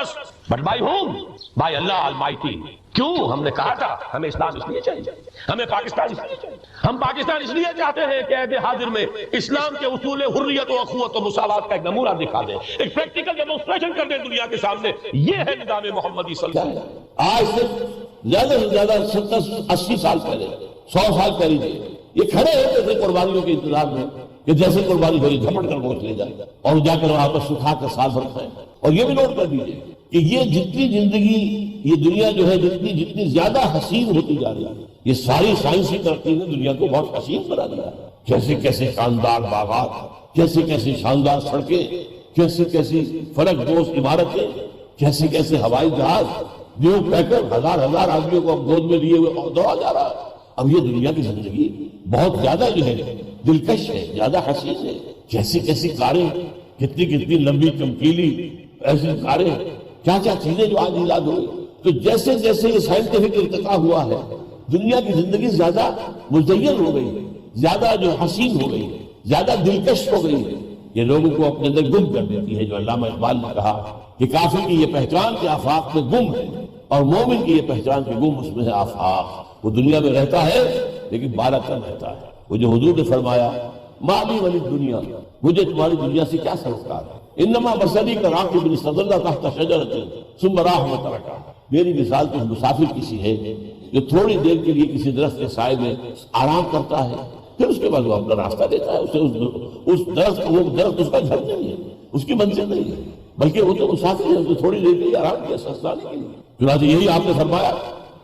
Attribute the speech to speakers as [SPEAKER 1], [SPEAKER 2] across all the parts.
[SPEAKER 1] us but by whom? by Allah Almighty. کیوں؟ ہم نے کہا تھا ہمیں اسلام اس لیے چاہیے، ہمیں پاکستان اس لیے چاہیے، ہم پاکستان اس لیے چاہتے ہیں کہ عہد حاضر میں اسلام کے اصول حریت و اخوت و مساوات کا ایک نمونہ دکھا دیں، ایک پریکٹیکل ڈیمونسٹریشن کر دیں دنیا کے سامنے. یہ ہے نظام محمدی صلی اللہ علیہ وسلم.
[SPEAKER 2] آج سے زیادہ سے زیادہ 70-80 سال پہلے، 100 سال پہلے یہ کھڑے ہوتے تھے قربانیوں کے انتظار میں کہ جیسے قربانی ہوئی جھپٹ کر گوشت لے جائے اور جا کر وہاں پر سکھا کر سال بھر کھائیں. اور یہ بھی نوٹ کر دیجیے کہ یہ جتنی زندگی، یہ دنیا جو ہے جتنی زیادہ حسین ہوتی جا رہی ہے، یہ ساری سائنسی ترقی نے دنیا کو بہت حسین بنا دیا ہے. کیسے کیسے شاندار باغات، کیسے کیسے شاندار سڑکیں، کیسے کیسی فلک دوز عمارتیں، کیسے کیسے ہوائی جہاز، نیو پیکر ہزار آدمیوں کو اب گود میں لیے ہوئے دوڑا جا رہا ہے. اب یہ دنیا کی زندگی بہت زیادہ جو ہے دلکش ہے، زیادہ حسین ہے. کیسی کیسی کاریں، کتنی لمبی چمکیلی ایسی کاریں، کیا چیزیں جو آج ایجاد ہوئی. تو جیسے جیسے یہ سائنٹیفک ارتقا ہوا ہے، دنیا کی زندگی زیادہ مزین ہو گئی ہے، زیادہ جو حسین ہو گئی ہے، زیادہ دلکش ہو گئی ہے. یہ لوگوں کو اپنے اندر گم کر دیتی ہے. جو علامہ اقبال نے کہا کہ کافر کی یہ پہچان کے آفاق میں گم ہے اور مومن کی یہ پہچان کے گم اس میں ہے آفاق. وہ دنیا میں رہتا ہے لیکن بارہ کر رہتا ہے. وہ جو حضور نے فرمایا مالی ولی دنیا، مجھے تمہاری دنیا سے کیا سروکار ہے. انما بصری کا راکب استظل تحت شجرۃ ثم راح وترکھا. میری مثال تو مسافر کسی ہے جو تھوڑی دیر کے لیے کسی درخت کے سائے میں آرام کرتا ہے، پھر اس کے بعد وہ اپنا راستہ لیتا ہے. اسے اس درخت اس کا گھر نہیں ہے، اس کی منزل نہیں ہے، بلکہ وہ تو مسافر ہے، اس نے تھوڑی دیر کے لیے آرام کیا سستانے کے لیے. چنانچہ یہی آپ نے فرمایا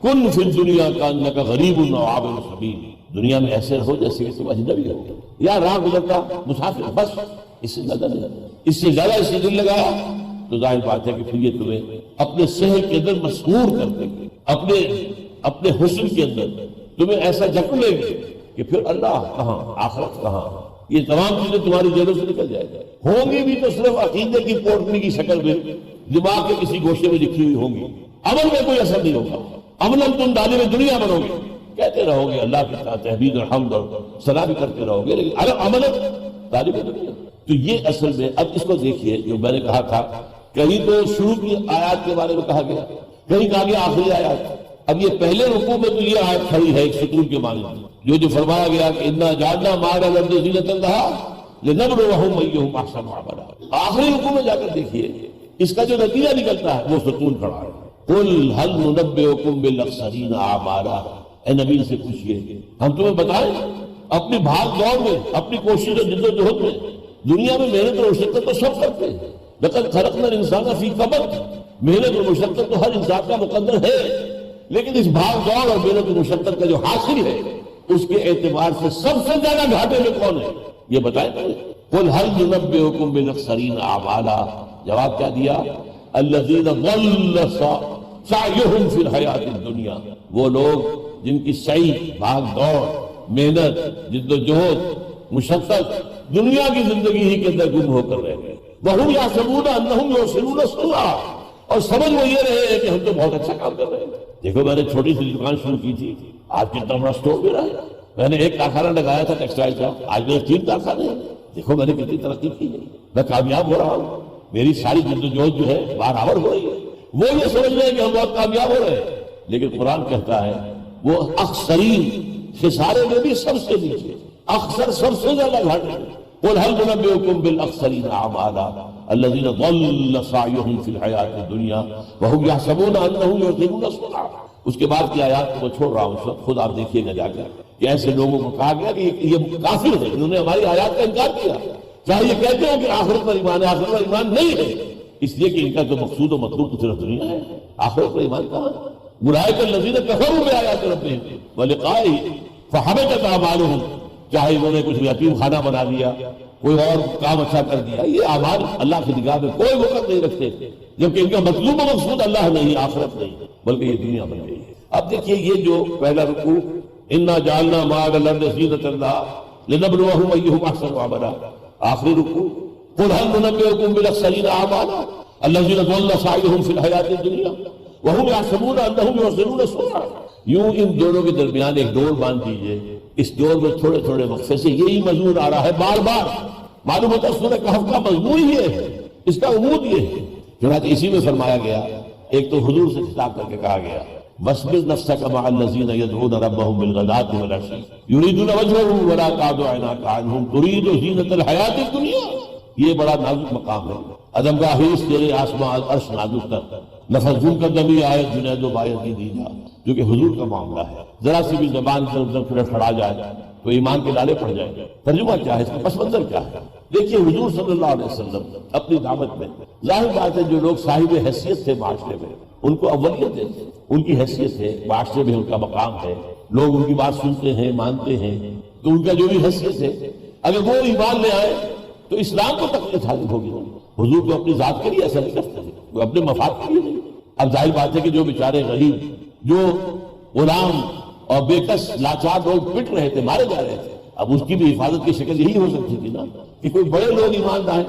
[SPEAKER 2] کن فی الدنیا کانک غریب و عابر سبیل. دنیا میں ایسے رہو جیسے کہ تم اجنبی ہو یا راہ گزرتا مسافر، بس اس سے زیادہ نہیں. اس سے زیادہ اسے دل لگایا تو ظاہر بات ہے کہ پھر یہ تمہیں اپنے صحت کے اندر مسحور کر دیں گے، اپنے حسن کے اندر تمہیں ایسا جکڑ لیں گے کہ پھر اللہ کہاں، آخرت کہاں. یہ تمام چیزیں تمہاری جیلوں سے نکل جائے گا. ہوں گی بھی تو صرف عقیدے کی پوٹلی کی شکل میں، دماغ کے کسی گوشے میں لکھی ہوئی ہوں گی. عمل میں کوئی اثر نہیں ہوگا. عملاً تم ظالم دنیا بنو گے، کہتے رہو گے اللہ کے ساتھ تحمید اور حمد اور ثنا بھی کرتے رہو گے، لیکن اگر عمل ظالم دنیا. تو یہ اصل میں اب اس کو دیکھیے، جو میں نے کہا تھا کہیں تو شروع کی آیات کے بارے میں کہا گیا، کہیں کہا گیا آخری آیات. اب یہ پہلے رکوع میں تو یہ آیت کھڑی ہے ایک ستون کے معنی میں، جو فرمایا گیا کہ انا جعلنا ما علی الارض زینۃ لہا لنبلوہم ایہم احسن عملا. آخری رکوع میں جا کر دیکھیے اس کا جو نتیجہ نکلتا ہے وہ ستون کھڑا ہے. قل هل ننبئکم بالاخسرین اعمالا. اے نبی سے پوچھئے ہم تمہیں بتائیں اپنی بھاگ دوڑ میں، اپنی کوشش و جد و جہد میں، دنیا میں محنت اور مشقت تو سب کرتے ہیں. لقد خلقنا الانسان فی کبد. محنت اور مشقت تو ہر انسان کا مقدر ہے، لیکن اس بھاگ دوڑ اور محنت اور مشقت کا جو حاصل ہے اس کے اعتبار سے سب سے زیادہ گھاٹے میں کون ہے یہ بتائیں. قل هل ننبئکم بالاخسرین اعمالا. جواب کیا دیا؟ الذین ضل سعیہم فی الحیات الدنیا. وہ لوگ جن کی سعی، بھاگ دوڑ، محنت، جد و جہد، مشقت دنیا کی زندگی ہی کے اندر گم ہو کر رہ گئے. وَهُمْ يَحْسَبُونَ أَنَّهُمْ يُحْسِنُونَ صُنْعًا. اور سمجھ وہ یہ رہے ہیں کہ ہم تو بہت اچھا کام کر رہے ہیں. دیکھو میں نے چھوٹی سی دکان شروع کی تھی، آج کتنا بڑا اسٹور بھی رہا ہے. میں نے ایک کارخانہ لگایا تھا ٹیکسٹائل کا، آج میرے 3 کارخانے ہیں. دیکھو میں نے کتنی ترقی کی ہے، میں کامیاب ہو رہا ہوں. میری ساری جد و جہد جو ہے برابر ہو رہی ہے. وہ یہ سمجھ رہے ہیں کہ ہم بہت کامیاب ہو رہے ہیں، لیکن قرآن کہتا ہے وہ اخسرین، خسارے میں بھی سب سے نیچے، اخسر سب سے زیادہ گھاٹے میں. قل هل ننبئکم بالاخسرین اعمالا الذین ضل سعیہم فی الحیات الدنیا وهم یحسبون انہم یحسنون صنعا. اس کے بعد کی آیات کو میں چھوڑ رہا ہوں اس وقت، خود آپ دیکھیے گا جا کر کہ ایسے لوگوں کو کہا گیا کہ یہ کافر ہے، انہوں نے ہماری آیات کا انکار کیا. چاہے یہ کہتے ہیں کہ آخرت پر ایمان ہے، آخرت پر ایمان نہیں ہے، اس لیے کہ ان کا جو مقصود و مطلوب تو صرف دنیا ہے، آخرت پر ایمان کہاں ہے. اولئک الذین کفروا بآیات ربہم ولقائہ فحبطت اعمالہم. چاہے انہوں نے کچھ یتیم خانہ بنا دیا، کوئی اور کام اچھا کر دیا، یہ اعمال اللہ کی نگاہ میں کوئی وقت نہیں رکھتے، جبکہ ان کا مطلوب و مقصود اللہ نہیں، آخرت نہیں، بلکہ یہ دنیا بن گئی ہے. اب دیکھیے یہ جو پہلا رکوع انا جعلنا ما علی الارض زینۃ لہا لنبلوہم ایہم احسن عملا. آخری رکوع قل هل ننبئکم بالاخسرین اعمالا الذین ضل سعیہم فی الحیات الدنیا وهم یحسبون انہم یحسنون صنعا. یوں ان دونوں کے درمیان ایک ڈور باندھ دیجئے، اس ڈور میں تھوڑے تھوڑے وقفے سے یہی مضمون آ رہا ہے بار بار. معلوم ہوتا ہے سورہ کہف کا مضمون یہ ہے، اس کا عمود یہ ہے چنانچہ اسی میں فرمایا گیا، ایک تو حضور سے خطاب کر کے کہا گیا وَاصْبِرْ نَفْسَكَ مَعَ الَّذِينَ يَدْعُونَ رَبَّهُمْ بِالْغَدَاةِ وَالْعَشِيِّ يُرِيدُونَ وَجْهَهُ وَلَا تَعْدُ عَيْنَاكَ عَنْهُمْ تُرِيدُ زِينَةَ الْحَيَاةِ الدُّنْيَا۔ یہ بڑا نازک مقام ہے، عدم کا حیث تیرے آسمان عرش نازک تر، نفس جھوم کر دمی آئے جنید و باید کی دی جا، جو کہ حضور کا معاملہ ہے۔ ذرا سی بھی زبان سے ادھر کھڑا جائے تو ایمان کے لالے پڑ جائیں گے۔ ترجمہ کیا ہے اس کا، پس منظر کیا ہے؟ دیکھیے حضور صلی اللہ علیہ وسلم اپنی دعوت میں، ظاہر بات ہے جو لوگ صاحب حیثیت تھے معاشرے میں ان کو اولیت دیتے، ان کی حیثیت ہے، معاشرے میں ان کا مقام ہے، لوگ ان کی بات سنتے ہیں مانتے ہیں، تو ان کا جو بھی حیثیت ہے اگر وہ ایمان لے آئے تو اسلام کو تکلیف حاصل ہوگی۔ حضور کو اپنی ذات کے لیے ایسا نہیں کرتے تھے، وہ اپنے مفاد کے لیے نہیں۔ اب ظاہر بات ہے کہ جو بیچارے غریب، جو غلام اور بے کس لاچار لوگ پٹ رہے تھے، مارے جا رہے تھے، اب اس کی بھی حفاظت کی شکل یہی ہو سکتی تھی نا کہ کوئی بڑے لوگ ایمان لائیں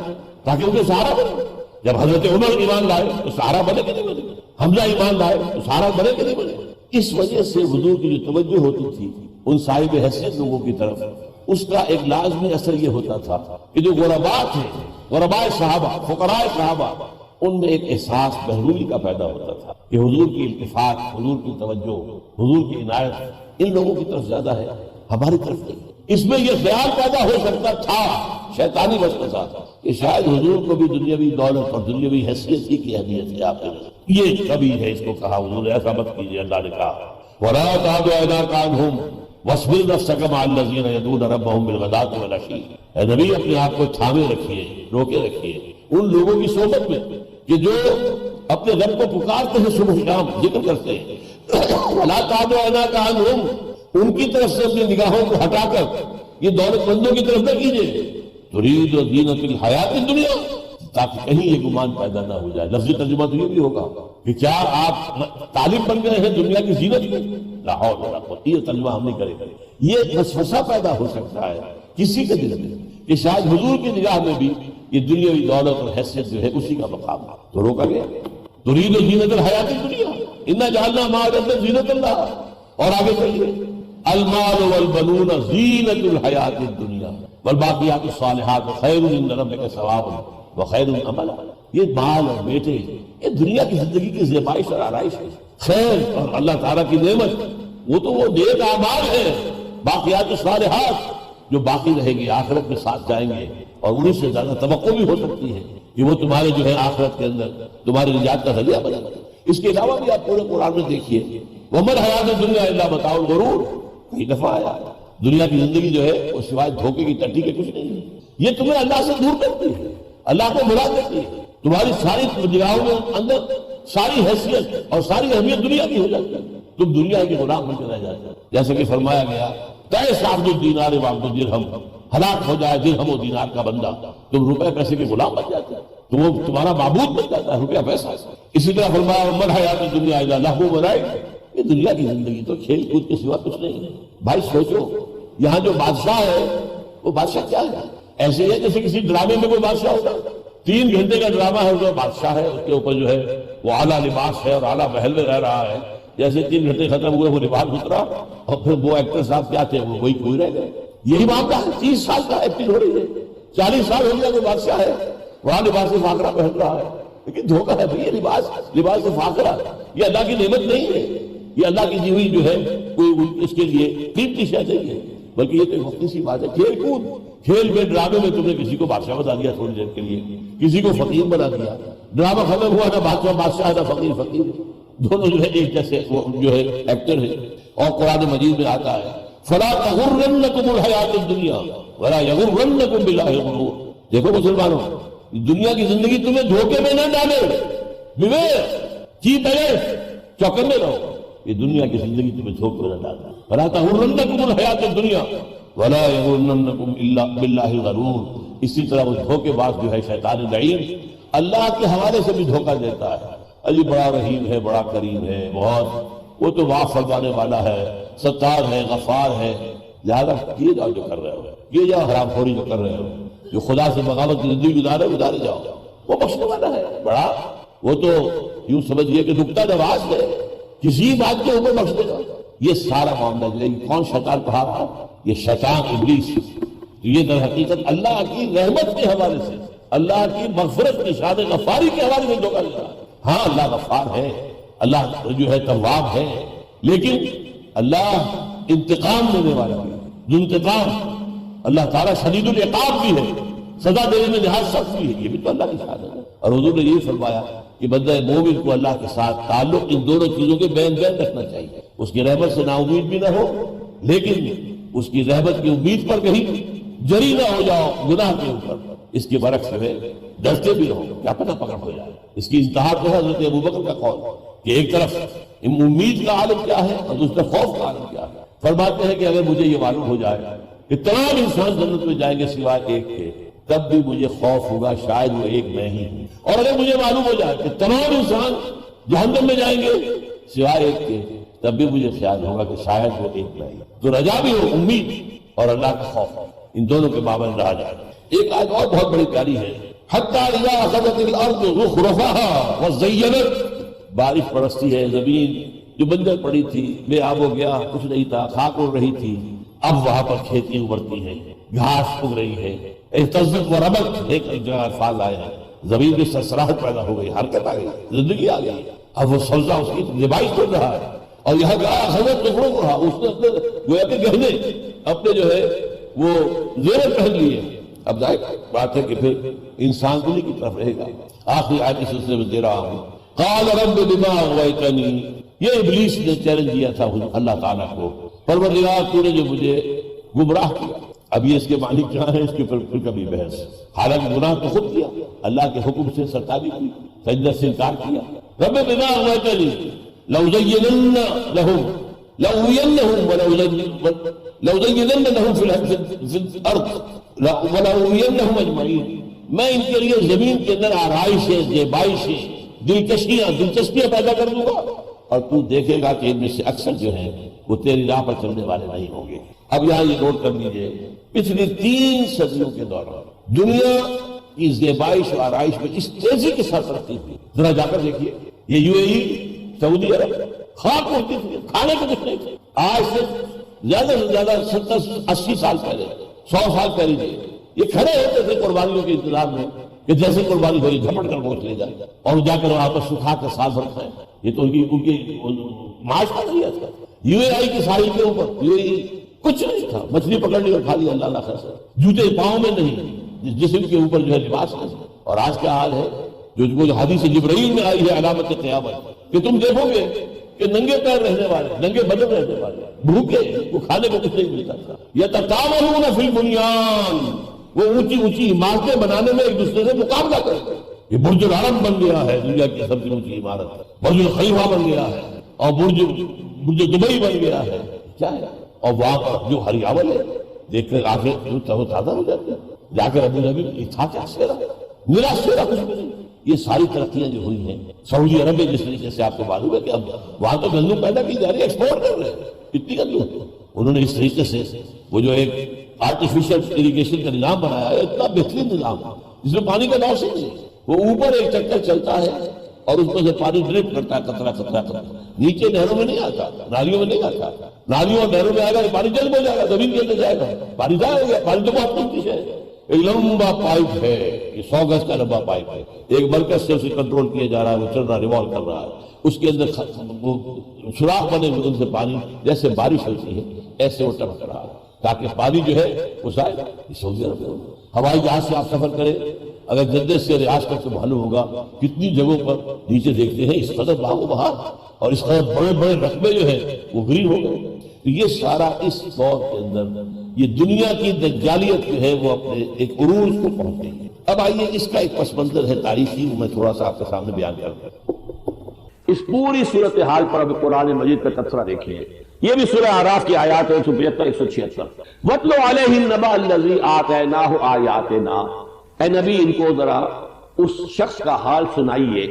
[SPEAKER 2] تاکہ ان کے سہارا بنے۔ جب حضرت عمر ایمان لائے تو سہارا بنے کہ نہیں بنے، حمزہ ایمان لائے تو سہارا بنے کہ نہیں بنے۔ اس وجہ سے حضور کی جو توجہ ہوتی تھی ان صاحب حیثیت لوگوں کی طرف، اس کا ایک لازمی اثر یہ ہوتا تھا کہ جو غرباء تھے، غرباء صحابہ، فقراء صحابہ، ان میں ایک احساس بہرولی کا پیدا ہوتا تھا کہ حضور کی التفات، حضور کی توجہ، حضور کی عنایت ان لوگوں کی طرف زیادہ ہے، ہماری طرف نہیں۔ اس میں یہ خیال پیدا ہو سکتا تھا، شیطانی وسوسہ تھا کہ شاید حضور کو بھی دنیاوی دولت اور دنیاوی حیثیت ہی کی اہمیت ہے آپ کے نظر۔ یہ کبھی ہے، اس کو کہا حضور ایسا مت کیجیے، اللہ نے کہا وَلَا تَعْدُ عَيْنَاكَ عَنْهُمْ وَاصْبِرْ نَفْسَكَ مَعَ الَّذِينَ يَدْعُونَ رَبَّهُمْ بِالْغَدَاةِ وَالْعَشِيِّ۔ اے نبی اپنے آپ کو تھامے رکھیے، روکے رکھیے ان لوگوں کی صحبت میں کہ جو اپنے رب کو پکارتے ہیں صبح شام، ذکر کرتے ہیں۔ وَلَا تَعْدُ عَيْنَاكَ عَنْهُمْ، ان کی طرف سے اپنی نگاہوں کو ہٹا کر یہ دولت مندوں کی طرف نہ کیجیے۔ ترید زینت الحیات الدنیا، تاکہ کہیں یہ گمان پیدا نہ ہو جائے۔ لفظی ترجمہ تو یہ بھی ہوگا کہ کیا آپ طالب بن گئے ہیں دنیا کی زینت میں؟ لا حول ولا قوت، یہ ترجمہ ہم نہیں کریں گے۔ یہ وسوسہ پیدا ہو سکتا ہے کسی کے دل میں کہ شاید حضور کی نگاہ میں بھی یہ دنیاوی دولت اور حیثیت جو ہے اسی کا مقام ہے، تو روکا گیا۔ ترید زینت الحیات الدنیا انا جعلنا ما عند زینت اللہ، اور آگے چلیے المال والبنون زینت الحیات الدنیا والباقیات الصالحات خیر عند ربک ثوابا وخیر عملا۔ یہ مال اور بیٹے یہ دنیا کی زندگی کی زیبائش اور آرائش ہے، خیر اور اللہ تعالیٰ کی نعمت وہ تو وہ نیک اعمال ہے، باقیات الصالحات جو باقی رہے گی، آخرت میں ساتھ جائیں گے، اور ان سے زیادہ توقع بھی ہو سکتی ہے کہ وہ تمہارے جو ہے آخرت کے اندر تمہاری نجات کا ذریعہ بنے گا۔ اس کے علاوہ بھی آپ پورے قرآن میں دیکھیے وَمَا الْحَيَاةُ الدُّنْيَا إِلَّا مَتَاعُ الْغُرُورِ، کئی دفعہ آیا دنیا کی زندگی جو ہے وہ سوائے دھوکے کی ٹٹی کے کچھ نہیں ہے۔ یہ تمہیں اللہ سے دور کرتی ہے، اللہ کو بھلا دیتی ہے، تمہاری ساری نگاہوں میں اندر ساری حیثیت اور ساری اہمیت دنیا کی ہو جاتی ہے، تم دنیا کے غلام بن کے رہ جاتے ہیں۔ جیسے کہ فرمایا گیا تیس عبد الدینار وعبد الدرہم، ہلاک ہو جائے درہم و دینار کا بندہ، تم روپے پیسے کے غلام بن جاتے ہیں، تو وہ تمہارا معبود بن جاتا ہے روپیہ پیسہ۔ اسی طرح فرمایا وَمَا الْحَيَاةُ الدُّنْيَا إِلَّا لَهْوٌ وَلَعِبٌ، یہ دنیا کی زندگی تو کھیل کود کے سوا کچھ نہیں ہے۔ بھائی سوچو یہاں جو بادشاہ ہے وہ بادشاہ کیا ہے؟ ایسے ہی ہے جیسے کسی ڈرامے میں کوئی بادشاہ ہوتا ہے، 3 گھنٹے کا ڈرامہ ہے، اس میں بادشاہ ہے، اس کے اوپر جو ہے وہ اعلیٰ لباس ہے اور اعلیٰ محل میں رہ رہا ہے۔ جیسے 3 گھنٹے ختم ہوئے وہ لباس اترا اور پھر وہ ایکٹر صاحب کیا تھے وہ وہی کوئی رہ گئے۔ یہی معاملہ ہے، 30 سال کا ایکٹنگ ہو رہی ہے، 40 سال ہو گیا کوئی بادشاہ ہے وہاں لباس فاخرہ پہن رہا ہے، لیکن دھوکہ ہے بھئی، یہ لباس فاخرہ یہ اللہ کی نعمت نہیں ہے، یہ اللہ کی دی ہوئی جو ہے کوئی اس کے لیے قیمتی شے نہیں ہے، بلکہ یہ تو ایک وقتی سی بات ہے۔ کھیل کود، کھیل میں ڈرامے میں تم نے کسی کو بادشاہ بنا دیا تھوڑی دیر کے لیے، کسی کو فقیر بنا دیا، ڈرامہ ختم ہوا نہ بادشاہ نہ فقیر، دونوں جو ہے ایک جیسے وہ جو ہے ایکٹر ہے۔ اور قرآن مجید میں آتا ہے فَلَا تَغُرَّنَّكُمُ الْحَيَاةُ الدُّنْيَا وَلَا يَغُرَّنَّكُمْ بِاللَّهِ الْغُرُورُ۔ دیکھو مسلمانوں، دنیا کی زندگی تمہیں دھوکے میں نہ ڈالے، چوکنے رہو، یہ دنیا کی زندگی تمہیں دھوکے میں نہ ڈالے۔ فَلَا تَغُرَّنَّكُمُ الْحَيَاةُ الدُّنْيا وَلَا يَغُرَّنَّكُمْ إِلَّا بِاللَّهِ الْغَرُورُ۔ اسی طرح وہ دھوکے باز جو ہے شیطان لعین اللہ کے حوالے سے بھی دھوکہ دیتا ہے۔ علی بڑا رحیم ہے، بڑا کریم ہے، بہت وہ تو معاف فرمانے والا ہے، ستار ہے، غفار ہے، لہذا کیے جاؤ جو کر رہے ہو، کیے جاؤ حرام خوری جو کر رہے ہو، جو خدا سے بغاوت کی زندگی گزارے جاؤ، وہ بخشنے والا ہے بڑا، وہ تو یوں سمجھئے کہ نکتہ نواز ہے، کسی بات کے اوپر بخش دے گا۔ یہ سارا معاملہ جو ہے کون شیطان کہا رہا؟ یہ شیطان ابلیس۔ یہ در حقیقت اللہ کی رحمت کے حوالے سے اللہ کی مغفرت کی شان غفاری کے حوالے سے دھوکہ دے رہا ہے۔ ہاں اللہ غفار ہے، اللہ جو ہے تواب ہے، لیکن اللہ انتقام دینے والا ہے، جو انتقام اللہ تعالیٰ شدید العقاب بھی ہے، سزا دینے میں نہایت سخت بھی ہے، یہ بھی تو اللہ کی شان ہے۔ اور حضور نے یہ فرمایا کہ بندہ مومن کو اللہ کے ساتھ تعلق ان دونوں چیزوں کے بین بین رکھنا چاہیے، اس کی رحمت سے نا امید بھی نہ ہو، لیکن اس کی رحمت کی امید پر کہیں جری نہ ہو جاؤ گناہ کے اوپر، اس کے برعکس جو ہے ڈرتے بھی رہو، کیا پتہ پکڑ ہو جائے۔ اس کی انتہا کو ہے حضرت ابوبکر کا قول کہ ایک طرف امید کا عالم کیا ہے اور دوسرا خوف کا عالم کیا ہے۔ فرماتے ہیں کہ اگر مجھے یہ معلوم ہو جائے کہ تمام انسان جنت میں جائیں گے سوائے ایک کے، تب بھی مجھے خوف ہوگا شاید وہ ایک میں ہی ہوں، اور اگر مجھے معلوم ہو جائے کہ تمام انسان جہنم میں جائیں گے سوائے ایک کے، تب بھی مجھے خیال ہوگا کہ شاید وہ ایک میں ہی۔ تو رجا بھی ہو، امید اور اللہ کا خوف، ان دونوں کے مابین رہا جائے۔ ایک آیت اور بہت بڑی پیاری ہے، حتی اذا اخذت الارض زخرفها وزینت، بارش برستی ہے، زمین جو بنجر پڑی تھی، بے آب و گیا، کچھ نہیں تھا، خاک اڑ رہی تھی، اب وہاں پر کھیتی ابھرتی ہے، گھاس اگ رہی ہے، اہتزت و ربت، ایک جگہ الفاظ آئے ہیں، زمین میں سرسراہٹ پیدا ہو گئی، حرکت آ گئی، زندگی آ گئی، اب وہ سبزہ اس کی زیبائش کر رہا ہے، اور یہاں کہا حضرت ٹکڑوں کو رہا، اس نے اپنے گویا کے گہنے اپنے جو ہے وہ زیور پہن لیے۔ اب ظاہر بات ہے کہ پھر انسان دلی کی طرف رہے گا۔ آخری آیت اس سلسلے میں دے رہا ہوں، قال رب بما اغویتنی، یہ ابلیس نے چیلنج دیا تھا اللہ تعالیٰ کو، پروردگار تو نے جو مجھے گمراہ کیا۔ اب یہ اس کے معنی کیا ہے، اس کے پھر کبھی بحث، حالانکہ گناہ تو خود کیا، اللہ کے حکم سے سرتابی کی، سجدہ سے انکار کیا۔ رب بما اغویتنی لأزینن لهم لأغوینہم لأزینن لهم فی الارض ولأغوینہم اجمعین، میں ان کے لیے زمین کے اندر آرائشیں، زیبائشیں، دلچسپیاں پیدا کر دوں گا، اور تو دیکھے گا کہ ان میں سے اکثر جو ہیں وہ تیری راہ پر چلنے والے نہیں ہوں گے۔ اب یہاں یہ نوٹ کر لیجئے، پچھلی 3 صدیوں کے دوران دنیا کی زیبائش و آرائش میں اس تیزی کے ساتھ ترقی ہوئی، ذرا جا کر دیکھیے، یہ یو اے ای، سعودی عرب، خاک ہوتی تھی، کھانے کو کچھ نہیں تھے۔ آج سے زیادہ سے زیادہ 70-80 سال پہلے، 100 سال پہلے یہ کھڑے ہوتے تھے قربانیوں کے انتظار میں کہ جیسے قربانی ہو رہی جھپٹ کر گوشت لے جائے اور جا کر وہاں پر سکھا کر سال بھر کھائیں۔ یہ تو ان کی معاش کا نہیں ہے۔ یو اے آئی کی ساحل کے اوپر یو اے ای کچھ نہیں تھا، مچھلی پکڑ اور کھا لی اللہ خیر سے، جوتے پاؤں میں نہیں، جسم کے اوپر جو ہے لباس نہیں۔ اور آج کیا حال ہے، جو حدیث جبرائیل میں آئی ہے علامت قیامت، کہ تم دیکھو گے کہ ننگے پیر رہنے والے، ننگے بدن رہنے والے، بھوکے، وہ کھانے کو کچھ نہیں ملتا تھا۔ یتطاولون فی البنیان، وہ اونچی اونچی عمارتیں بنانے میں ایک دوسرے سے مقابلہ کرتے ہیں۔ یہ برج العرب بن گیا ہے دنیا کی سب سے اونچی عمارت، برج الخلیفہ بن گیا ہے، اور برج دبئی بن گیا ہے، کیا ہے؟ اور وہاں پر جو ہریاول ہے دیکھ کر آنکھیں جو تازہ ہو جاتی ہیں۔ جا کر ابو ظبی میں تھا کیا سیرا، میرا سیرا کچھ بھی نہیں۔ یہ ساری ترقیاں جو ہوئی ہیں سعودی عرب میں، جس طریقے سے آپ کو معلوم ہے کہ اب وہاں تو گندم پیدا کی جا رہی ہے، ایکسپورٹ کر رہے ہیں، اتنی گندم۔ انہوں نے اس طریقے سے وہ جو ایک آرٹیفیشل اریگیشن کا نظام بنایا ہے، اتنا بہترین نظام جس میں پانی کا لاس ہی نہیں، وہ اوپر ایک چکر چلتا ہے اور اس میں سے پانی ڈرپ کرتا ہے، قطرہ قطرہ قطرہ، نیچے نہروں میں نہیں آتا، نالیوں میں نہیں آتا۔ نالیوں اور نہروں میں آئے گا پانی جلد ہو جائے گا، زمین کے اندر جائے گا، پانی ضائع ہو گیا۔ پانی تو بہت قیمتی ہے، ایک لمبا پائپ ہے، یہ 100 گز کا لمبا پائپ ہے، ایک مرکز سے اسے کنٹرول کیا جا رہا ہے، وہ چل رہا، ریوالو کر رہا ہے، اس کے اندر سوراخ بنے ہوئے، ان سے پانی جیسے بارش ہوتی ہے ایسے وہ ٹپک رہا ہے تاکہ پانی جو ہے وہ ضائع۔ سعودی عرب میں ہوائی جہاز سے آپ سفر کریں، اگر جدہ سے ریاض تک تو معلوم ہوگا کتنی جگہوں پر نیچے دیکھتے ہیں اس قدر باغ و بہار اور اس قدر بڑے بڑے رقبے جو ہیں وہ گرین ہو گئے۔ تو یہ سارا اس دور کے اندر یہ دنیا کی دجالیت جو ہے وہ اپنے ایک عروج کو پہنچ گئی ہے۔ اب آئیے اس کا ایک پس منظر ہے تاریخی، وہ میں تھوڑا سا آپ کے سامنے بیان کرتا ہوں۔ اس پوری صورتحال پر اب قرآن مجید کا تبصرہ دیکھیے۔ یہ بھی سورہ اعراف کی آیات ہے 175 176۔ وَاتْلُ عَلَيْهِمْ نَبَأَ الَّذِي آتَيْنَاهُ آيَاتِنَا، اے نبی ان کو ذرا اس شخص کا حال سنائیے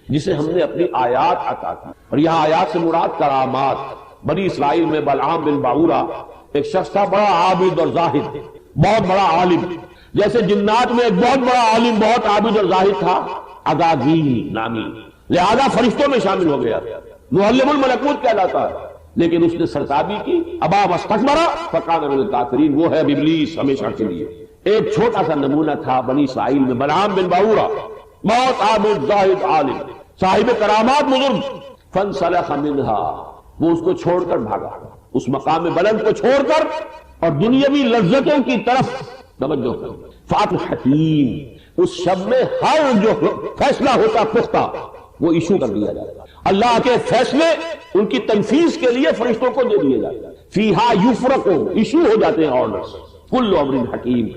[SPEAKER 2] جسے ہم نے اپنی آیات عطا کی۔ اور یہاں آیات سے مراد کرامات۔ بنی اسرائیل میں بلعام بن باورا ایک شخص تھا، بڑا عابد اور زاہد، بہت بڑا عالم۔ جیسے جنات میں ایک بہت بڑا عالم بہت عابد اور زاہد تھا، عزازیل نامی، لہذا فرشتوں میں شامل ہو گیا، معلم الملکوت کہلاتا ہے۔ لیکن اس نے سرتابی کی، ابا واستکبر فکان من الکافرین، وہ ہے ابلیس ہمیشہ کے لیے۔
[SPEAKER 1] ایک چھوٹا سا نمونہ تھا بنی اسرائیل میں، بلعام بن باورا، بہت عابد زاہد عالم، صاحب کرامات بزرگ، فانسلخ منہا، وہ اس کو چھوڑ کر بھاگا، اس مقام بلند کو چھوڑ کر اور دنیاوی لذتوں کی طرف توجہ کر۔ فاتح حکیم، اس شب میں ہر جو فیصلہ ہوتا پختہ وہ ایشو کر دیا جاتا، اللہ کے فیصلے ان کی تنفیذ کے لیے فرشتوں کو دے دیے جاتے، فیہا یفرق، ایشو ہو جاتے ہیں آرڈرز، کل امر حکیم۔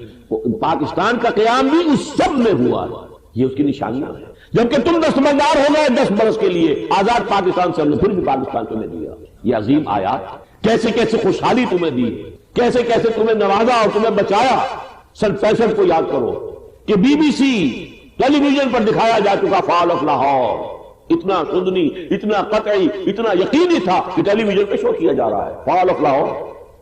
[SPEAKER 1] پاکستان کا قیام بھی اس شب میں ہوا ہے، یہ اس کی نشانیاں ہیں۔ جبکہ تم دستبردار ہو گئے 10 برس کے لیے آزاد پاکستان سے، ہم نے پھر بھی پاکستان تمہیں دیا۔ یہ عظیم آیات، کیسے کیسے خوشحالی تمہیں دی، کیسے کیسے تمہیں نوازا اور تمہیں بچایا۔ سن 65 کو یاد کرو کہ B B C television پر دکھایا جا چکا فال آف لاہور، اتنا سندنی، اتنا قطعی، اتنا یقینی تھا کہ ٹیلی ویژن پہ شو کیا جا رہا ہے فال آف لاہور۔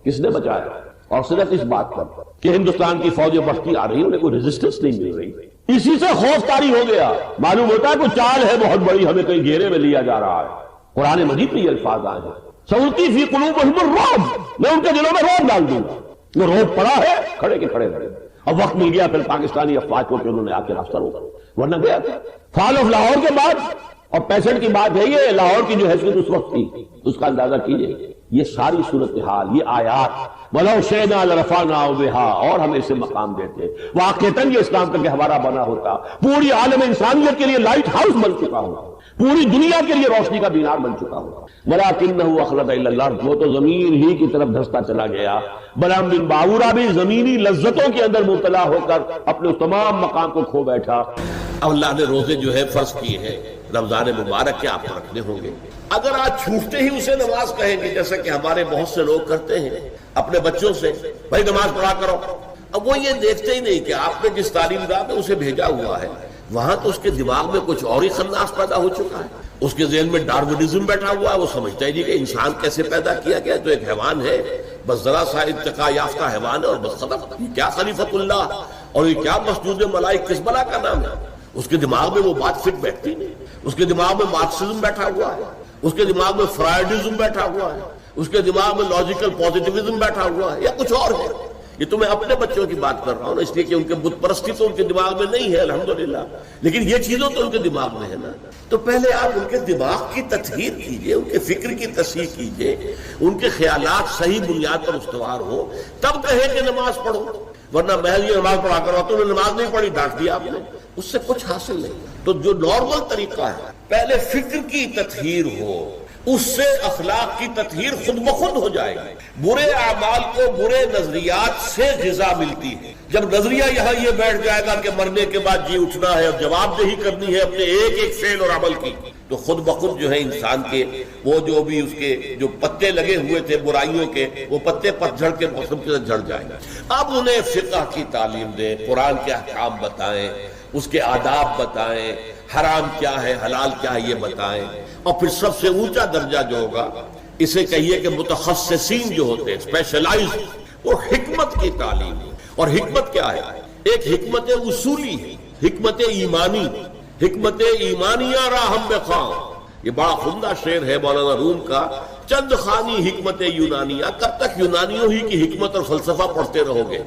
[SPEAKER 1] کس نے بچایا؟ اور صرف اس بات پر کہ ہندوستان کی فوجیں بڑھتی آ رہی ہیں، انہیں کوئی ریزسٹنس نہیں مل رہی، اسی سے خوف طاری ہو گیا، معلوم ہوتا ہے کوئی چال ہے بہت بڑی، ہمیں کہیں گھیرے میں لیا جا رہا ہے۔ قرآن مجید میں یہ الفاظ آئے ہیں، سَأُلْقِي فِي قُلُوبِهِمُ الرُّعْبَ، میں ان کے دلوں میں رعب ڈال دوں گا۔ وہ روب پڑا ہے، کھڑے کے کھڑے رہے۔ اب وقت مل گیا پھر پاکستانی افواج کو کہ انہوں نے آ کے راستہ روکا، ورنہ گیا تھا۔ فال آف لاہور کے بعد، اور 65 کی بات ہے، یہ لاہور کی جو حیثیت اس وقت تھی اس کا اندازہ کیجئے۔ یہ ساری صورتحال، یہ آیات، وَلَوْ شِئْنَا لَرَفَعْنَاهُ بِهَا، اور ہم اسے مقام دیتے، واقعتاً یہ اسلام کا گہوارہ بنا ہوتا، پوری عالم انسانیت کے لیے لائٹ ہاؤس بن چکا ہوتا، پوری دنیا کے لیے روشنی کا مینار بن چکا ہوتا۔ وَلَكِنَّهُ أَخْلَدَ إِلَى الْأَرْضِ، وہ تو زمین ہی کی طرف دھستا چلا گیا۔ بلعام بن باورا بھی زمینی لذتوں کے اندر مبتلا ہو کر اپنے اس تمام مقام کو کھو بیٹھا۔ اب اللہ نے روزے جو ہے فرض کیے ہیں رمضان مبارک کے، آپ کو رکھنے ہوں گے۔ اگر آج چھوٹتے ہی اسے نماز کہیں گے، جیسا کہ ہمارے بہت سے لوگ کرتے ہیں اپنے بچوں سے، بھائی نماز پڑھا کرو، اب وہ یہ دیکھتے ہی نہیں کہ آپ نے جس تعلیم گاہ میں اسے بھیجا ہوا ہے وہاں تو اس کے دماغ میں کچھ اور ہی خناس پیدا ہو چکا ہے، اس کے ذہن میں ڈارونزم بیٹھا ہوا ہے، وہ سمجھتا ہی نہیں کہ انسان کیسے پیدا کیا گیا، تو ایک حیوان ہے، بس ذرا سا ارتقاء یافتہ حیوان ہے اور بس ختم۔ یہ کیا خلیفت اللہ اور یہ کیا مسجود ملائک، کس بلا کا نام ہے؟ اس کے دماغ میں وہ بات فٹ بیٹھتی نہیں، اس کے دماغ میں مارکسزم بیٹھا ہوا ہے، اس کے دماغ میں فرائیڈزم بیٹھا ہوا ہے، اس کے دماغ میں لاجیکل پوزیٹیوزم بیٹھا ہوا ہے، یا کچھ اور ہے۔ یہ تو میں اپنے بچوں کی بات کر رہا ہوں نا، اس لیے کہ ان کے بت پرستی تو ان کے دماغ میں نہیں ہے الحمدللہ، لیکن یہ چیزوں تو ان کے دماغ میں ہے نا۔ تو پہلے آپ ان کے دماغ کی تطہیر کیجئے، ان کے فکر کی تصحیح کیجئے، ان کے خیالات صحیح بنیاد پر استوار ہو، تب کہیں کہ نماز پڑھو، ورنہ محض یہ نماز پڑھا کرو تو نماز نہیں پڑھی، ڈانٹ دیا آپ نے، اس سے کچھ حاصل نہیں۔ تو جو نارمل طریقہ ہے، پہلے فکر کی تطہیر ہو، اس سے اخلاق کی تطہیر خود بخود ہو جائے گی۔ برے اعمال کو برے نظریات سے غذا ملتی ہے۔ جب نظریہ یہاں یہ بیٹھ جائے گا کہ مرنے کے بعد جی اٹھنا ہے اور جواب دہی کرنی ہے اپنے ایک ایک فعل اور عمل کی، تو خود بخود جو ہے انسان کے وہ جو بھی اس کے جو پتے لگے ہوئے تھے برائیوں کے، وہ پتے پتجھڑ کے موسم کے ساتھ جھڑ جائیں گے۔ اب انہیں فقہ کی تعلیم دیں، قرآن کے احکام بتائیں، اس کے آداب بتائیں، حرام کیا ہے حلال کیا ہے یہ بتائیں، اور پھر سب سے اونچا درجہ جو ہوگا اسے کہیے کہ متخصصین جو ہوتے ہیں، اسپیشلائز، وہ حکمت کی تعلیم۔ اور حکمت کیا ہے؟ ایک حکمت اصولی ہے، حکمت ایمانی، حکمت ایمانیہ راہم بخواں، یہ بڑا عمدہ شعر ہے مولانا روم کا، چند خانی حکمت یونانیہ۔ کب تک یونانیوں ہی کی حکمت اور فلسفہ پڑھتے رہو گے؟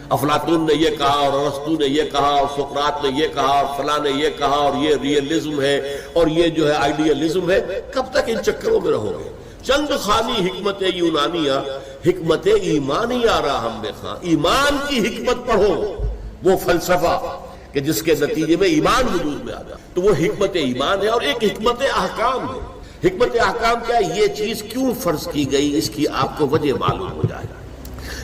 [SPEAKER 1] افلاطون نے یہ کہا اور ارسطو نے یہ کہا اور سقراط نے یہ کہا اور فلاں نے یہ کہا اور یہ ریئلزم ہے اور یہ جو ہے آئیڈیلزم ہے، کب تک ان چکروں میں رہو گے؟ چند خانی حکمت یونانیہ، حکمت ایمانیہ راہم بخواں، ایمان کی حکمت پڑھو، وہ فلسفہ کہ جس کے نتیجے میں ایمان وجود میں آ جائے، تو وہ حکمت ایمان ہے۔ اور ایک حکمت احکام ہے۔ حکمت احکام کیا ہے؟ یہ چیز کیوں فرض کی گئی، اس کی آپ کو وجہ معلوم ہو جائے گا۔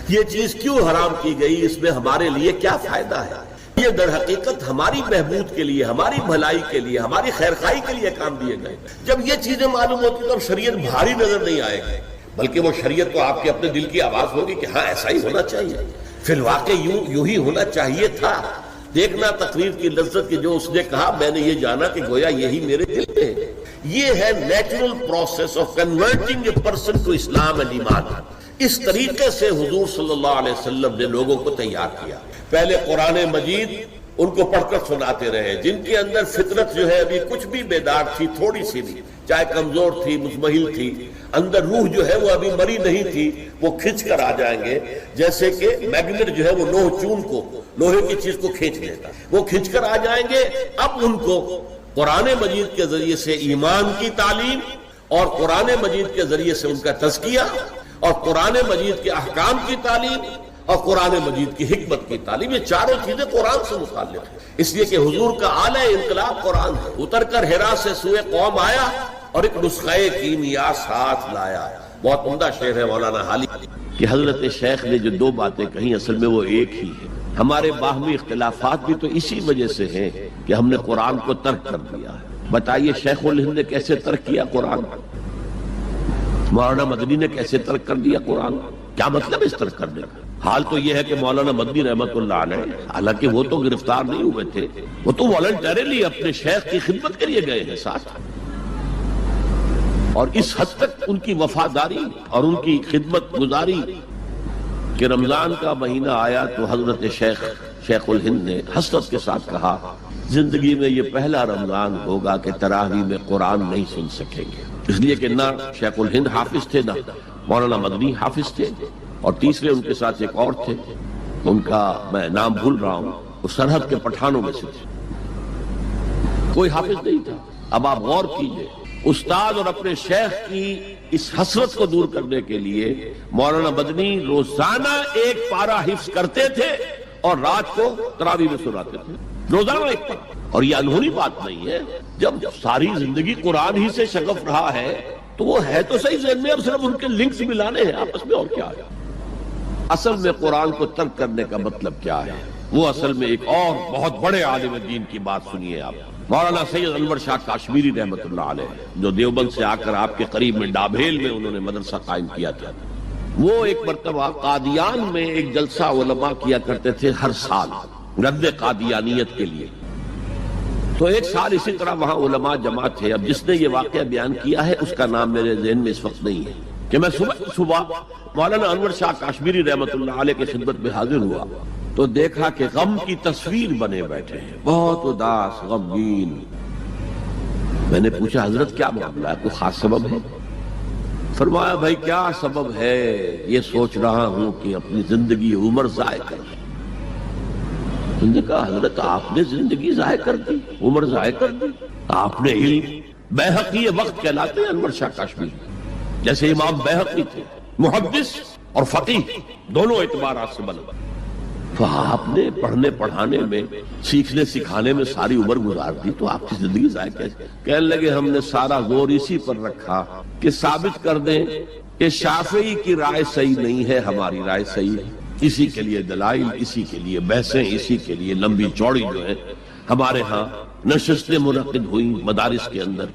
[SPEAKER 1] یہ چیز کیوں حرام کی گئی، اس میں ہمارے لیے کیا فائدہ ہے۔ یہ در حقیقت ہماری بہبود کے لیے، ہماری بھلائی کے لیے، ہماری خیرخواہی کے لیے کام دیے گئے۔ جب یہ چیزیں معلوم ہوتی تو اب شریعت بھاری نظر نہیں آئے گی، بلکہ وہ شریعت تو آپ کے اپنے دل کی آواز ہوگی کہ ہاں ایسا ہی ہونا چاہیے، فی الواقع یوں ہی ہونا چاہیے تھا۔ دیکھنا تقریر کی لذت کی جو اس نے کہا، میں نے یہ جانا کہ گویا یہی میرے دل میں ہے۔ یہ ہے natural process of converting a person to Islam and ایمان۔ اس طریقے سے حضور صلی اللہ علیہ وسلم نے لوگوں کو تیار کیا۔ پہلے قرآن مجید
[SPEAKER 2] ان کو پڑھ کر سناتے رہے، جن کے اندر فطرت جو ہے ابھی کچھ بھی بیدار تھی، تھوڑی سی بھی، چاہے کمزور تھی، مزمحل تھی، اندر روح جو ہے وہ ابھی مری نہیں تھی، وہ کھنچ کر آ جائیں گے، جیسے کہ میگنیٹ جو ہے وہ لوہ چون کو، لوہے کی چیز کو کھینچ لیتا، وہ کھنچ کر آ جائیں گے۔ اب ان کو قرآن مجید کے ذریعے سے ایمان کی تعلیم، اور قرآن مجید کے ذریعے سے ان کا تزکیہ، اور قرآن مجید کے احکام کی تعلیم، اور قرآن مجید کی حکمت کی تعلیم، یہ چاروں چیزیں قرآن سے متعلق ہیں۔ اس لیے کہ حضور کا اعلی انقلاب قرآن ہے۔ اتر کر حرا سے سوئے قوم آیا اور ایک نسخہ کیمیا ساتھ لایا۔ بہت عمدہ شعر ہے مولانا حالی کہ حضرت شیخ نے جو دو باتیں کہیں اصل میں وہ ایک ہی ہے۔ ہمارے باہمی اختلافات بھی تو اسی وجہ سے ہیں کہ ہم نے قرآن کو ترک کر دیا ہے۔ بتائیے شیخ الہند نے کیسے ترک کیا قرآن؟ مولانا مدنی نے کیسے ترک کر دیا قرآن؟ کیا مطلب اس ترک کرنے کا؟ حال تو یہ ہے کہ مولانا مدنی رحمت اللہ علیہ، حالانکہ وہ تو گرفتار نہیں ہوئے تھے، وہ تو والنٹریلی اپنے شیخ کی خدمت کے لیے گئے ہیں ساتھ، اور اس حد تک ان کی وفاداری اور ان کی خدمت گزاری کہ رمضان کا مہینہ آیا تو حضرت شیخ الہند نے حسرت کے ساتھ کہا زندگی میں یہ پہلا رمضان ہوگا کہ تراویح میں قرآن نہیں سن سکیں گے، اس لیے کہ نہ شیخ الہند حافظ تھے، نہ مولانا مدنی حافظ تھے، اور تیسرے ان کے ساتھ ایک اور تھے، ان کا میں نام بھول رہا ہوں، وہ سرحد کے پٹھانوں میں سے تھے، کوئی حافظ نہیں تھا۔ اب آپ غور کیجئے، استاد اور اپنے شیخ کی اس حسرت کو دور کرنے کے لیے مولانا مدنی روزانہ ایک پارہ حفظ کرتے تھے اور رات کو تراویح میں سناتے تھے، روزانہ ایک پارہ۔ اور یہ انہونی بات نہیں ہے، جب ساری زندگی قرآن ہی سے شغف رہا ہے تو وہ ہے تو صحیح ذہن میں، اب صرف ان کے لنکس ملانے ہیں آپس میں، اور کیا ہے۔ اصل میں قرآن کو ترک کرنے کا مطلب کیا ہے؟ وہ اصل میں ایک اور بہت بڑے عالم دین کی بات سنیے آپ، مولانا سید انور شاہ کاشمیری رحمت اللہ علیہ، جو دیوبند سے آ کر آپ کے قریب میں ڈابھیل میں انہوں نے مدرسہ قائم کیا تھا۔ وہ ایک مرتبہ قادیان میں ایک جلسہ علماء کیا کرتے تھے ہر سال رد قادیانیت کے لیے، تو ایک سال اسی طرح وہاں علماء جمع تھے۔ اب جس نے یہ واقعہ بیان کیا ہے اس کا نام میرے ذہن میں اس وقت نہیں ہے، کہ میں صبح مولانا انور شاہ کاشمیری رحمت اللہ علیہ کی خدمت میں حاضر ہوا تو دیکھا کہ غم کی تصویر بنے بیٹھے ہیں، بہت اداس، غمگین۔ میں نے پوچھا حضرت کیا معاملہ ہے، کوئی خاص سبب ہے؟ فرمایا بھائی کیا سبب ہے، یہ سوچ رہا ہوں کہ اپنی زندگی عمر ضائع کر دی۔ میں نے کہا حضرت آپ نے زندگی ضائع کر دی، عمر ضائع کر دی؟ آپ نے علم، بیہقی وقت کہلاتے ہیں انور شاہ کاشمیری، جیسے امام بیہقی تھے، محدث اور فقیہ دونوں اعتبارات سے بلند، تو آپ نے پڑھنے پڑھانے میں، سیکھنے سکھانے میں ساری عمر گزار دی، تو آپ کی زندگی ضائع کیسے؟ کہنے لگے ہم نے سارا زور اسی پر رکھا کہ ثابت کر دیں کہ شافعی کی رائے صحیح نہیں ہے، ہماری رائے صحیح ہے۔ اسی کے لیے دلائل، اسی کے لیے بحثیں، اسی کے لیے لمبی چوڑی جو ہے ہمارے ہاں نشستیں منعقد ہوئی مدارس کے اندر،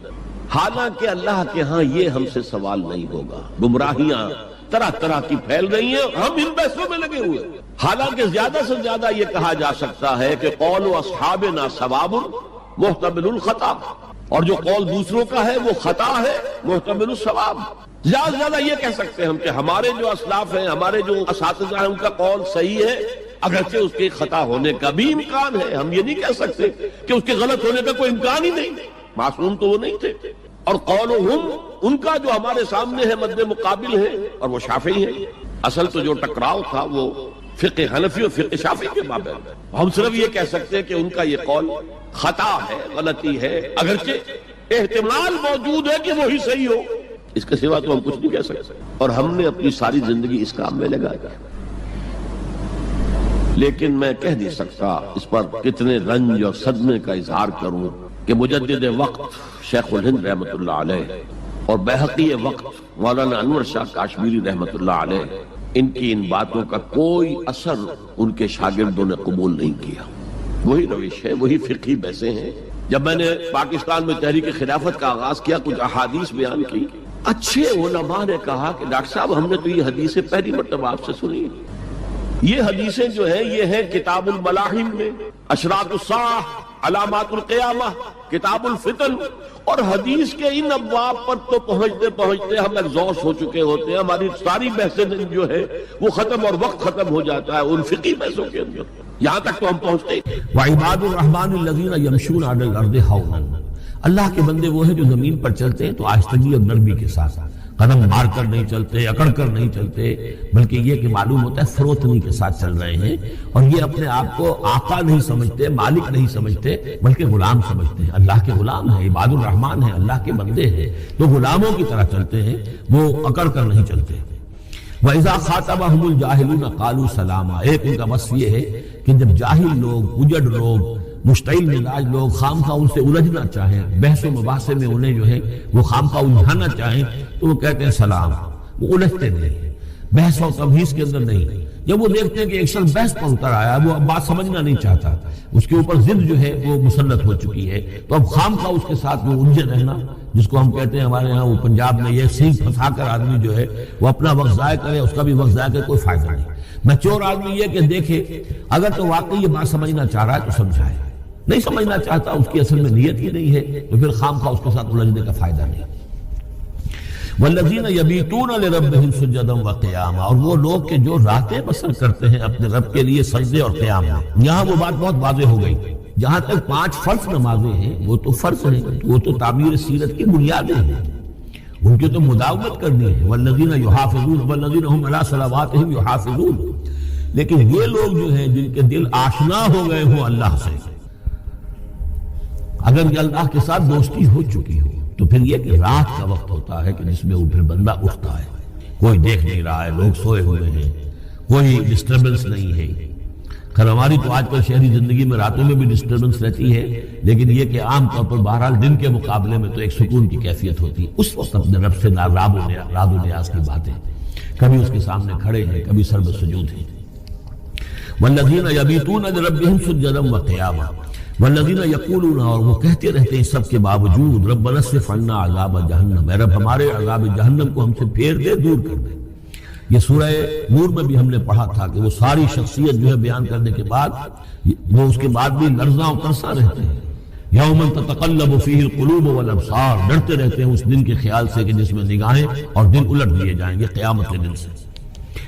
[SPEAKER 2] حالانکہ اللہ کے ہاں یہ ہم سے سوال نہیں ہوگا۔ گمراہیاں طرح طرح کی پھیل رہی ہیں، ہم ان بحثوں میں لگے ہوئے، حالانکہ زیادہ سے زیادہ یہ کہا جا سکتا ہے کہ قول اصحابنا ثواب محتمل الخطا، اور جو قول دوسروں کا ہے وہ خطا ہے محتمل الثواب۔ زیادہ سے زیادہ یہ کہہ سکتے ہیں ہم کہ ہمارے جو اسلاف ہیں، ہمارے جو اساتذہ ہیں، ان کا قول صحیح ہے، اگرچہ اس کے خطا ہونے کا بھی امکان ہے۔ ہم یہ نہیں کہہ سکتے کہ اس کے غلط ہونے کا کوئی امکان ہی نہیں، معصوم تو وہ نہیں تھے۔ اور قولہم، ان کا جو ہمارے سامنے ہے مد مقابل ہے، اور وہ شافعی ہے۔ اصل تو جو ٹکراؤ تھا وہ فقہ حنفی اور فقہ شافعی کے مابین، ہم صرف یہ کہہ سکتے ہیں کہ ان کا یہ قول خطا ہے، غلطی ہے، اگرچہ احتمال موجود ہے کہ وہی صحیح ہو، اس کے سوا تو ہم کچھ نہیں کہہ سکتے۔ اور ہم نے اپنی ساری زندگی اس کام میں لگایا، لیکن میں کہہ نہیں سکتا اس پر کتنے رنج اور صدمے کا اظہار کروں کہ مجدد وقت شیخ الہند رحمت اللہ علیہ اور بیہقی وقت مولانا انور شاہ کاشمیری رحمت اللہ علیہ، ان کی ان باتوں کا کوئی اثر ان کے شاگردوں نے قبول نہیں کیا۔ وہی روش ہے، وہی فقہی بحثیں ہیں۔ جب میں نے پاکستان میں تحریک خلافت کا آغاز کیا، کچھ احادیث بیان کی، اچھے علماء نے کہا کہ ڈاکٹر صاحب ہم نے تو یہ حدیثیں پہلی مرتبہ آپ سے سنی، یہ حدیثیں جو ہیں یہ ہیں کتاب الملاحم میں، اشراط الساعہ، علامات القیامہ، کتاب الفتن، اور حدیث کے ان ابواب پر تو پہنچتے پہنچتے ہم ایگزاسٹ ہو چکے ہوتے ہیں، ہماری ساری بحثیں جو ہے وہ ختم، اور وقت ختم ہو جاتا ہے ان فقہی بحثوں کے اندر۔
[SPEAKER 1] یہاں تک تو ہم پہنچتے ہیں۔
[SPEAKER 2] وعباد الرحمن الذین یمشون علی الارض ہونا، اللہ کے بندے وہ ہیں جو زمین پر چلتے ہیں تو آہستگی اور نرمی کے ساتھ، قدم مار کر نہیں چلتے، اکڑ کر نہیں چلتے، بلکہ یہ کہ معلوم ہوتا ہے فروتنی کے ساتھ چل رہے ہیں، اور یہ اپنے آپ کو آقا نہیں سمجھتے، مالک نہیں سمجھتے، بلکہ غلام سمجھتے ہیں۔ اللہ کے غلام ہیں، عباد الرحمن ہیں، اللہ کے بندے ہیں، تو غلاموں کی طرح چلتے ہیں، وہ اکڑ کر نہیں چلتے۔ وَإِذَا خَاطَبَهُمُ الْجَاهِلُونَ قَالُوا سَلَامًا، ایک ان کا وصف یہ ہے کہ جب جاہل لوگ، اجڑ لوگ، مشتعل مزاج لوگ خامخواہ ان سے الجھنا چاہیں، بحث و مباحثے میں انہیں جو ہے وہ خامخواہ الجھانا چاہیں، تو وہ کہتے ہیں سلام، وہ الجھتے نہیں، بحث و تبحیث کے اندر نہیں۔ جب وہ دیکھتے ہیں کہ ایک شخص بحث پر اتر آیا، وہ اب بات سمجھنا نہیں چاہتا، اس کے اوپر ضد جو ہے وہ مسلط ہو چکی ہے، تو اب خامخواہ اس کے ساتھ وہ الجھے رہنا، جس کو ہم کہتے ہیں ہمارے ہاں وہ پنجاب میں یہ سینگ پھنسا کر آدمی جو ہے وہ اپنا وقت ضائع کرے، اس کا بھی وقت ضائع کرے، کوئی فائدہ نہیں۔ میچور آدمی یہ کہ دیکھے اگر تو واقعی یہ بات سمجھنا چاہ رہا ہے تو سمجھائے، نہیں سمجھنا چاہتا، اس کی اصل میں نیت ہی نہیں ہے، تو پھر خامخواہ اس کے ساتھ الجھنے کا فائدہ نہیں۔ والذین یبیتون لربہم سجدا وقیاما، اور وہ لوگ کہ جو راتیں بسر کرتے ہیں اپنے رب کے لیے سجدے اور قیام میں۔ یہاں وہ بات بہت واضح ہو گئی، جہاں تک 5 فرض نمازیں ہیں وہ تو فرض ہیں، وہ تو تعمیر سیرت کی بنیادیں ہیں، ان کی تو مداومت کرنی ہے۔ والذین یحافظون والذین هم علی صلواتہم یحافظون، لیکن یہ لوگ جو ہیں جن کے دل آشنا ہو گئے ہوں اللہ سے، اگر یہ اللہ کے ساتھ دوستی ہو چکی ہو، تو پھر یہ کہ رات کا وقت ہوتا ہے کہ جس میں وہ پھر بندہ اٹھتا ہے، کوئی دیکھ نہیں رہا ہے، لوگ سوئے ہوئے ہیں، کوئی ڈسٹربنس نہیں ہے۔ خیر ہماری تو آج کل شہری زندگی میں راتوں میں بھی ڈسٹربنس رہتی ہے، لیکن یہ کہ عام طور پر بہرحال دن کے مقابلے میں تو ایک سکون کی کیفیت ہوتی ہے۔ اس وقت اپنے رب سے راز و نیاز کی باتیں، کبھی اس کے سامنے کھڑے ہیں، کبھی سر بسجود ہیں۔ والذین یبیتون لربہم سجدا وقیاما والذین یقولون، اور وہ کہتے رہتے ہیں سب کے باوجود، ربنا اصرف عنا عذاب جہنم، اے رب ہمارے عذاب جہنم کو ہم سے پھیر دے، دور کر دے۔ یہ سورہ نور میں بھی ہم نے پڑھا تھا کہ وہ ساری شخصیت جو ہے بیان کرنے کے بعد وہ اس کے بعد بھی لرزاں و ترساں رہتے ہیں۔ یوم تتقلب فیہ القلوب والابصار، ڈرتے رہتے ہیں اس دن کے خیال سے کہ جس میں نگاہیں اور دل الٹ دیے جائیں گے قیامت کے دن سے۔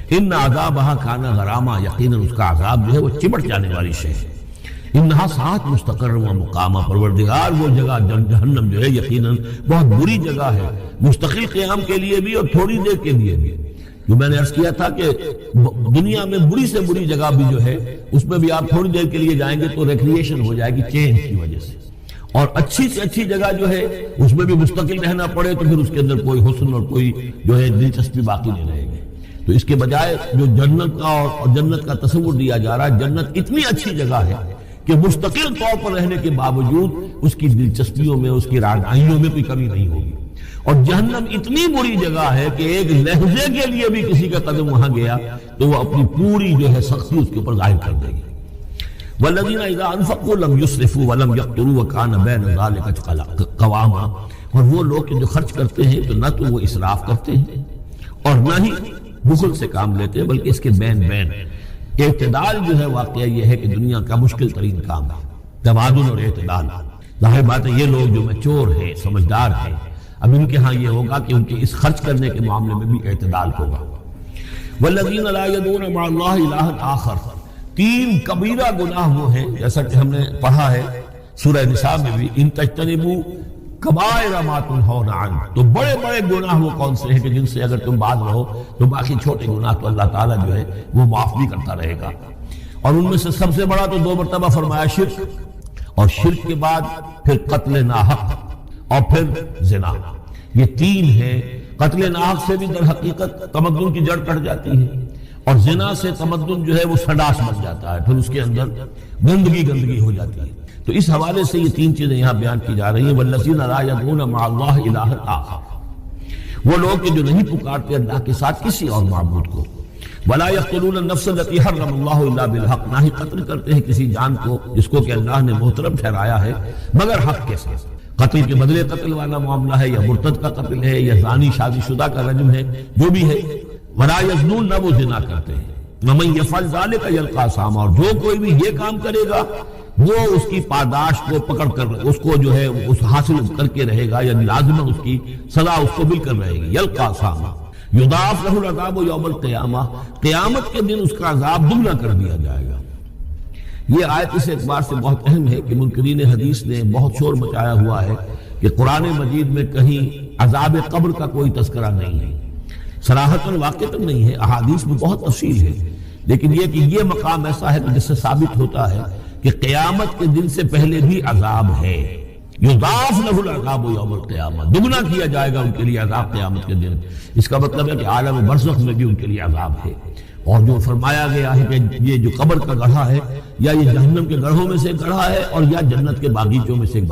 [SPEAKER 2] ان عذابہا کان غراما، یقیناً اس کا عذاب جو ہے وہ چمٹ جانے والی شے ہے۔ انہا ساعت مستقر و مقامہ، پروردگار وہ جگہ جہنم جو ہے یقیناً بہت بری جگہ ہے، مستقل قیام کے لیے بھی اور تھوڑی دیر کے لیے بھی۔ جو میں نے عرض کیا تھا کہ دنیا میں بری سے بری جگہ بھی جو ہے اس میں بھی آپ تھوڑی دیر کے لیے جائیں گے تو ریکریشن ہو جائے گی چینج کی وجہ سے، اور اچھی سے اچھی جگہ جو ہے اس میں بھی مستقل رہنا پڑے تو پھر اس کے اندر کوئی حسن اور کوئی جو ہے دلچسپی باقی نہیں رہے گی۔ تو اس کے بجائے جو جنت کا اور جنت کا تصور دیا جا رہا ہے، جنت اتنی اچھی جگہ ہے کہ مستقل طور پر رہنے کے باوجود اس کی دلچسپیوں میں، اس کی رعنائیوں میں کوئی کمی نہیں ہوگی، اور جہنم اتنی بری جگہ ہے کہ ایک لہجے کے لیے بھی کسی کا قدم وہاں گیا تو وہ اپنی پوری جو ہے سختی اس کے اوپر ظاہر کر دے گی۔ والذین اذا انفقوا لم یسرفوا ولم یقتروا وکان بین ذلک قواما، اور وہ لوگ جو خرچ کرتے ہیں تو نہ تو وہ اسراف کرتے ہیں اور نہ ہی بخل سے کام لیتے ہیں، بلکہ اس کے بین اعتدال جو ہے واقعہ یہ ہے کہ دنیا کا مشکل ترین کام ہے، توازن اور اعتدال۔ ظاہر بات ہے یہ لوگ جو میچور ہیں، سمجھدار ہیں، اب ان کے ہاں یہ ہوگا کہ ان کے اس خرچ کرنے کے معاملے میں بھی اعتدال ہوگا۔ والذین لا یدعون مع اللہ الہا آخر، 3 کبیرہ گناہ وہ ہیں جیسا کہ ہم نے پڑھا ہے سورہ نساء میں بھی، ان تجتنبوا کبائر ما تنہون عنہ، تو بڑے بڑے گناہ وہ کون سے ہیں کہ جن سے اگر تم باز رہو تو باقی چھوٹے گناہ تو اللہ تعالیٰ جو ہے وہ معاف بھی کرتا رہے گا۔ اور ان میں سے سب سے بڑا تو 2 مرتبہ فرمایا شرک، اور شرک کے بعد پھر قتل ناحق اور پھر زنا، یہ 3 ہیں۔ قتل ناحق سے بھی در حقیقت تمدن کی جڑ کٹ جاتی ہے، اور زنا سے تمدن جو ہے وہ سڈاس بن جاتا ہے، پھر اس کے اندر گندگی ہو جاتی ہے۔ تو اس حوالے سے یہ 3 چیزیں یہاں بیان کی جا رہی ہیں۔ والذین لا یدعون مع اللہ الہا آخر، وہ لوگ جو نہیں پکارتے اللہ کے ساتھ کسی اور معبود کو۔ ولا یقتلون النفس التي حرم اللہ الا بالحق، نہ ہی قتل کرتے ہیں کسی جان کو جس کو کہ اللہ نے محترم ٹھہرایا ہے مگر حق کے ساتھ۔ قتل کے بدلے قتل والا معاملہ ہے، یا مرتد کا قتل ہے، یا زانی شادی شدہ کا رجم ہے، جو بھی ہے۔ ولا یزنون، نہ وہ زنا کرتے ہیں۔ ومن یفعل ذلک یلقى اثاما، اور جو کوئی بھی یہ کام کرے گا وہ اس کی پاداش کو پکڑ کر اس کو جو ہے اس حاصل کر کے رہے گا، یعنی لازماً اس کی سزا اس کو مل کر رہے گی۔ یلقى اثاما یضاعف له العذاب یوم القیامہ، قیامت کے دن اس کا عذاب دگنا کر دیا جائے گا۔ یہ آیت اس اعتبار سے بہت اہم ہے کہ منکرین حدیث نے بہت شور مچایا ہوا ہے کہ قرآن مجید میں کہیں عذاب قبر کا کوئی تذکرہ نہیں ہے، صراحتاً واقعتاً نہیں ہے، احادیث میں بہت تفصیل ہے، لیکن یہ کہ یہ مقام ایسا ہے کہ جس سے ثابت ہوتا ہے کہ قیامت کے دن سے پہلے بھی عذاب ہے، یضاعف لہ العذاب یوم القیامہ، دگنا کیا جائے گا ان کے لیے عذاب قیامت کے دن۔ اس کا مطلب ہے کہ عالم برزخ میں بھی ان کے لیے عذاب ہے۔ اور جو فرمایا گیا ہے کہ یہ جو قبر کا گڑھا ہے یا یہ جہنم کے گڑھوں میں سے ایک گڑھا ہے اور یا جنت کے باغیچوں میں سے ایک